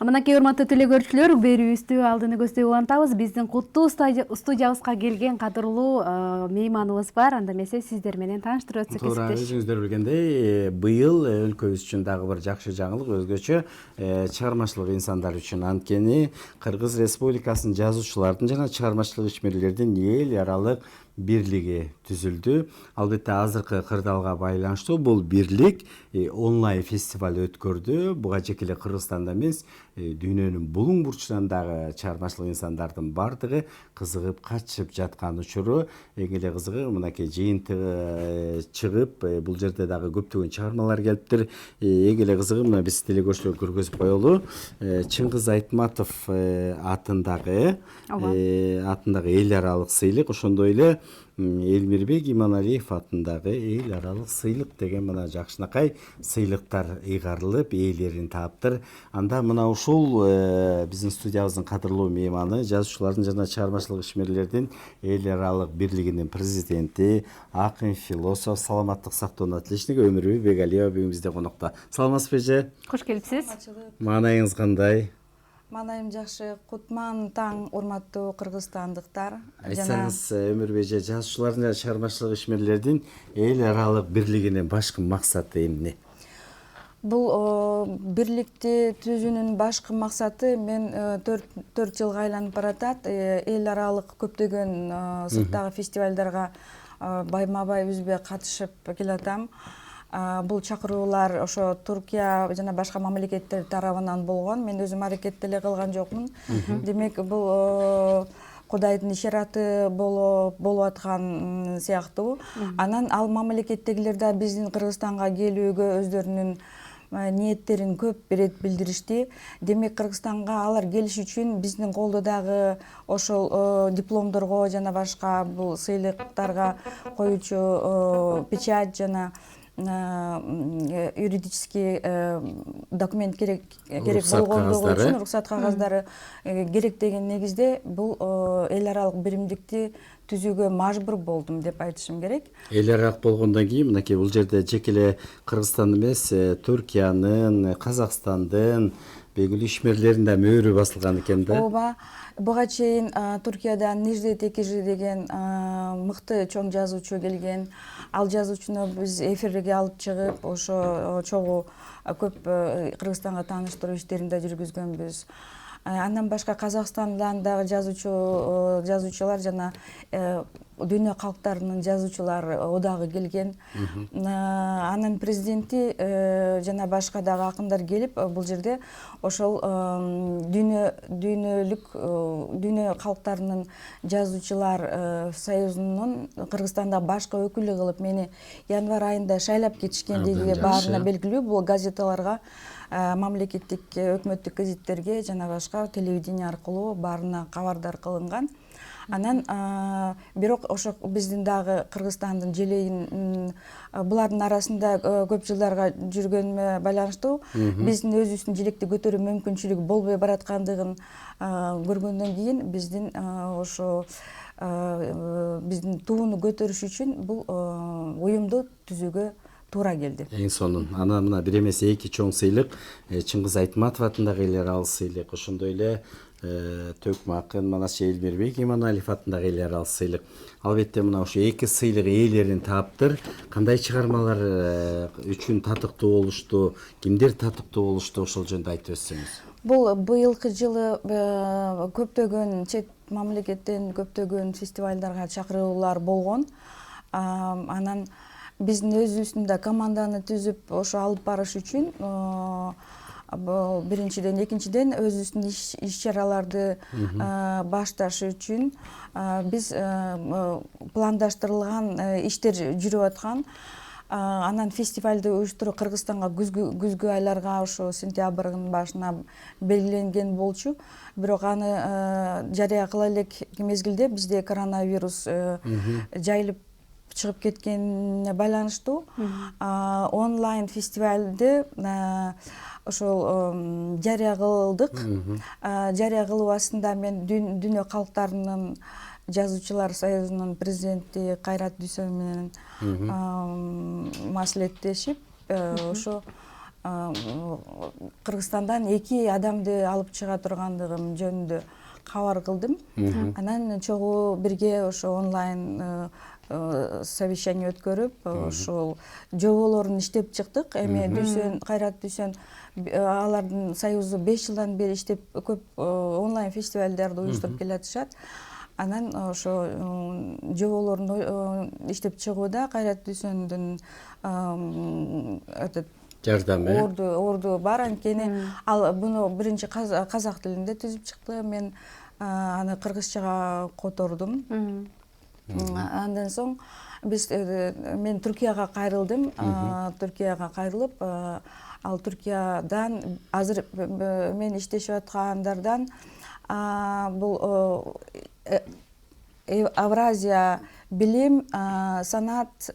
Мынакей урматтуу телекөрүүчүлөр, берүүбүздү алдыны көздөй улантабыз. Биздин куттуу студиябызга келген кадырлуу мейманыбыз бар. Анда эмесе сиздер менен тааныштырып өтсөк Туура, эсептеш. өзүңүздөр билгендей, быйыл өлкөбүз үчүн дагы бир жакшы жаңылык, өзгөчө чыгармачылык инсандар үчүн. Анткени Кыргыз Республикасынын жазуучулардын жана чыгармачылык ишмерлердин эл аралык бирлиги түзүлдү. Албетте азыркы кырдаалга байланыштуу бул бирлик онлайн фестиваль өткөрдү. Буга жеке эле Кыргызстанда эмес, дүйнөнүн булуң бурчунан дагы чыгармачылык инсандардын бардыгы кызыгып катышып жаткан учуру. Эң эле кызыгы мынакей жыйынтыгы чыгып, бул жерде дагы көптөгөн чыгармалар келиптир. Эң эле кызыгы мына биз телекөрүүчүлөргө көргөзүп коелу. Чыңгыз Айтматов атындагы эл аралык сыйлык, ошондой эле Элмирбек Иманалиев атындагы эл аралык сыйлык деген мына жакшынакай сыйлыктар ыйгарылып, ээлерин таптыр. Анда мына ушул биздин студиябыздын кадырлуу мейманы, жазуучулардын жана чыгармачылык ишмерлердин эл аралык бирлигинин президенти, акын, философ, саламаттык сактоонун отличниги Өмүрбек Бегалиева бүгүн бизде конокто. Саламатсызбы эже? Кош келипсиз. Маанайыңыз кандай? Маанайым жакшы. Кутман таң, урматтуу кыргызстандыктар. Айтсаңыз, Өмүрбек эже, жазуучулардын жана чыгармачылык ишмерлердин эл аралык бирлигинин башкы максаты эмне? Бул бирликти түзүүнүн башкы максаты мен 4 жылга айланып баратат. Эл аралык көптөгөн сырттагы фестивалдарга байма-бай үзбөй катышып келатам. Бул чакыруулар ошо Туркия жана башка мамлекеттер тарабынан болгон. Мен өзүм аракет деле кылган жокмун. Демек, бул Кудайдын ишараты болуп аткан сыяктуу. Анан ал мамлекеттегилер да биздин Кыргызстанга келүүгө өздөрүнүн ниеттерин көп ирет билдиришти. Демек, Кыргызстанга алар келиш үчүн биздин колдо дагы ошол дипломдорго жана башка бул сыйлыктарга коючу печать жана юридический документ керек болгондугу үчүн, уруксат кагаздары керек деген негизде бул эл аралык биримдикти түзүүгө мажбур болдум деп айтышым керек. Эл аралык болгондон кийин мынакей бул жерде жеке эле Кыргызстан эмес, Түркиянын, Казакстандын белгилүү ишмерлеринин да мөөрү басылган экен да. Ооба, буга чейин Түркиядан Нижде Текижи деген мыкты чоң жазуучу келген. Ал жазуучуну биз эфирге алып чыгып, ошо чогуу көп Кыргызстанга тааныштыруу иштерин да жүргүзгөнбүз. Андан башка Казакстандан дагы жазуучулар жана дүйнө калктарынын жазуучулар одагы келген. Анын президенти жана башка дагы акындар келип, бул жерде ошол дүйнө калктарынын жазуучулар союзунун Кыргызстанда башкы өкүлү кылып мени январь айында шайлап кетишкендиги баарына белгилүү. Бул газеталарга, мамлекеттик өкмөттүк газеттерге жана башка телевидение аркылуу баарына кабардар кылынган. Анан бирок ошо биздин дагы Кыргызстандын желейин булардын арасында көп жылдарга жүргөнүмө байланыштуу биздин өзүбүздүн желекти көтөрүү мүмкүнчүлүгү болбой бараткандыгын көргөндөн кийин биздин ошо биздин тууну көтөрүш үчүн бул уюмду түзүүгө туура келди. Эң сонун. Анан мына бир эмес эки чоң сыйлык, Чыңгыз Айтматов атындагы эл аралык сыйлык, ошондой эле Төкмө акын Манасчы Элмирбек Иманалиев атындагы эл аралык сыйлык. Албетте мына ошо эки сыйлык ээлерин таптыр. Кандай чыгармалар үчүн татыктуу болушту, кимдер татыктуу болушту, ошол жөнүндө айтып өтсөңүз. Бул быйылкы жылы көптөгөн чет мамлекеттен көптөгөн фестивалдарга чакыруулар болгон. Анан биздин өзүбүздүн да команданы түзүп ошо алып барыш үчүн биринчиден, экинчиден өзүбүздүн иш-чараларды башташ үчүн биз пландаштырылган иштер жүрүп аткан. Анан фестивалды уюштуруу Кыргызстанга күзгү айларга ошо сентябрдын башына белгиленген болчу. Бирок аны жарыя кыла элек мезгилде бизде коронавирус жайылып чыгып кеткенине байланыштуу онлайн фестивалды ошол жарыя кылдык. Жарыя кылуу астында мен дүйнө калктарынын жазуучулар союзунун президенти Кайрат Дүйсөнов менен маслихаттешип ошо Кыргызстандан 2 адамды алып чыга тургандыгым жөнүндө кабар кылдым. Анан чогуу бирге ошо онлайн совещание өткөрүп, ошол жоболорун иштеп чыктык. Эми Дүйсөн, Кайрат Дүйсөн алардын союзу 5 жылдан бери иштеп көп онлайн фестивалдарды уюштуруп келатышат. Анан ошо жоболорун иштеп чыгууда Кайрат Дүйсөндүн жардамы орду бар. Анткени ал буну биринчи казак тилинде түзүп чыкты. Мен аны кыргызчага котордум. Андан соң мен Түркияга кайрылдым. Түркияга кайрылып, ал Түркиядан азыр мен иштешип аткандардан бул Евразия билим, санат,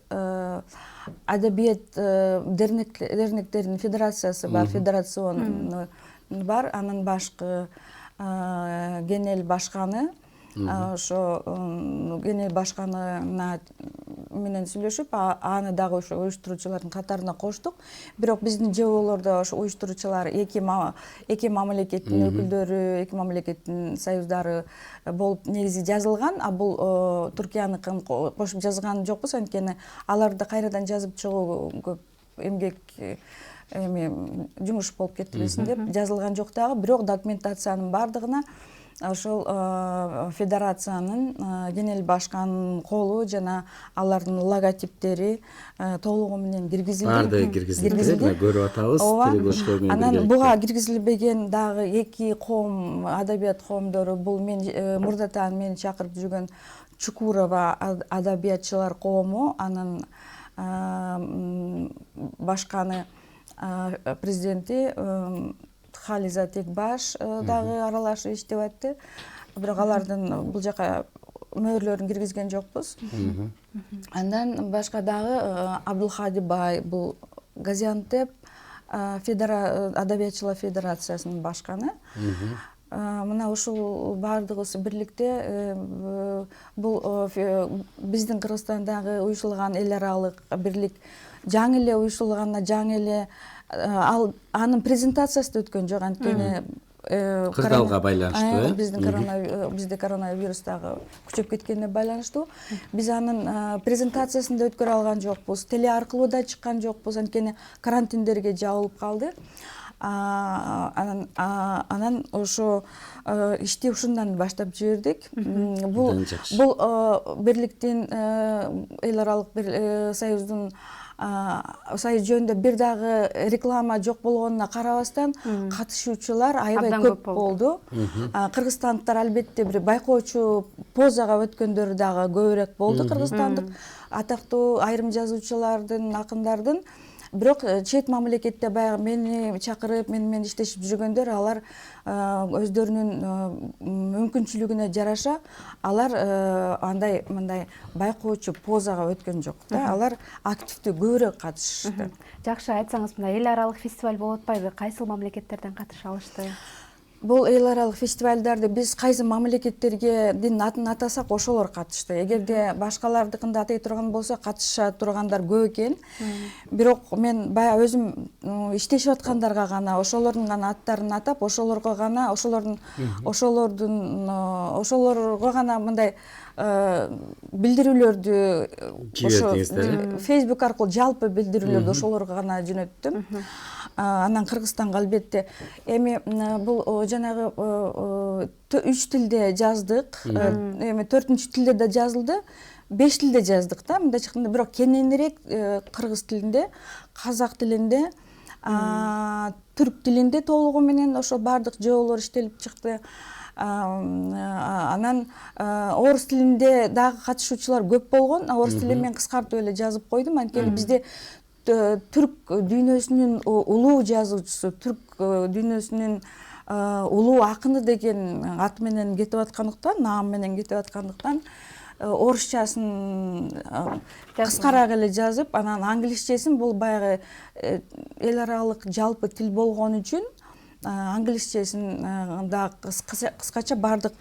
адабият дернектердин федерациясы бар, федерацион бар. Анын башкы генерал башканы, ошо генерал башканына менен сүйлөшүп, аны дагы ошо уюштуруучулардын катарына коштук. Бирок биздин жоболордо ошо уюштуруучулар эки мамлекеттин өкүлдөрү, эки мамлекеттин союздары болуп негизи жазылган. А бул Түркияныкын кошуп жазган жокпуз, анткени аларды кайрадан жазып чыгуу көп эмгек жумуш болуп кетпесин деп жазылган жок дагы. Бирок документациянын бардыгына ошол федерациянын генерал башканынын колу жана алардын логотиптери толугу менен киргизилди. Бардыгы киргизилди. Көрүп атабыз телегөчкө менен. Анан буга киргизилбеген дагы 2 коом, адабият коомдору, бул мен мурдатан мени чакырып жүргөн Чукурова адабиятчылар коому, анын башканы президенти Хализа Текбаш дагы аралашып иштеп атты. Бирок алардын бул жака мөөрлөрүн киргизген жокпуз. Андан башка дагы Абдулхади Бай, бул Газиантеп адабиятчылар федерациясынын башканы. Мына ушул бардыгыбыз бирликте бул биздин Кыргызстандагы уюшулган эл аралык бирлик жаңы эле уюшулганына жаңы эле анын презентациясы да өткөн жок, анткени кырдаалга байланыштуу, бизде коронавирус дагы күчөп кеткенине байланыштуу. Биз анын презентациясын да өткөрө алган жокпуз, теле аркылуу да чыккан жокпуз, анткени карантиндерге жабылып калды. Анан ошо ишти ушундан баштап жибердик. Бул бирликтин эл аралык союздун союз жөнүндө бир дагы реклама жок болгонуна карабастан катышуучулар аябай көп болду. Кыргызстандыктар албетте бир байкоочу позага өткөндөр дагы көбүрөөк болду, кыргызстандык атактуу айрым жазуучулардын, акындардын. Бирок чет мамлекетте баягы мени чакырып, менен иштешип жүргөндөр, алар өздөрүнүн мүмкүнчүлүгүнө жараша алар мындай байкоочу позага өткөн жок да. Алар активдүү көбүрөөк катышты. Жакшы, айтсаңыз, мына эл аралык фестиваль болуп атпайбы? Кайсыл мамлекеттерден катыша алышты? Бул эл аралык фестивалдарды биз кайсы мамлекеттердин атын атасак ошолор катышты. Эгерде башкалардыкында атай турган болсо, катыша тургандар көп экен. Бирок мен баягы өзүм иштешип аткандарга гана ошолордун гана аттарын атап, ошолорго гана мындай билдирүүлөрдү ошо Facebook аркылуу жалпы билдирүүлөрдү ошолорго гана жөнөттүм. Анан Кыргызстанга албетте эми бул жанагы 3 тилде жаздык, эми 4-чү тилде да жазылды, 5 тилде жаздык да. Мындай чыкканда бирок кененирээк кыргыз тилинде, казак тилинде, түрк тилинде толугу менен ошо бардык жоболор иштелип чыкты. Анан орус тилинде дагы катышуучулар көп болгон. Орус тилин мен кыскартып эле жазып койдум, анткени бизде түрк дүйнөсүнүн улуу жазуучусу, түрк дүйнөсүнүн улуу акыны деген ат менен кетип аткандыктан, наам менен кетип аткандыктан орусчасын кыскараак эле жазып, анан англисчесин бул баягы эл аралык жалпы тил болгон үчүн англисчесин да кыскача бардык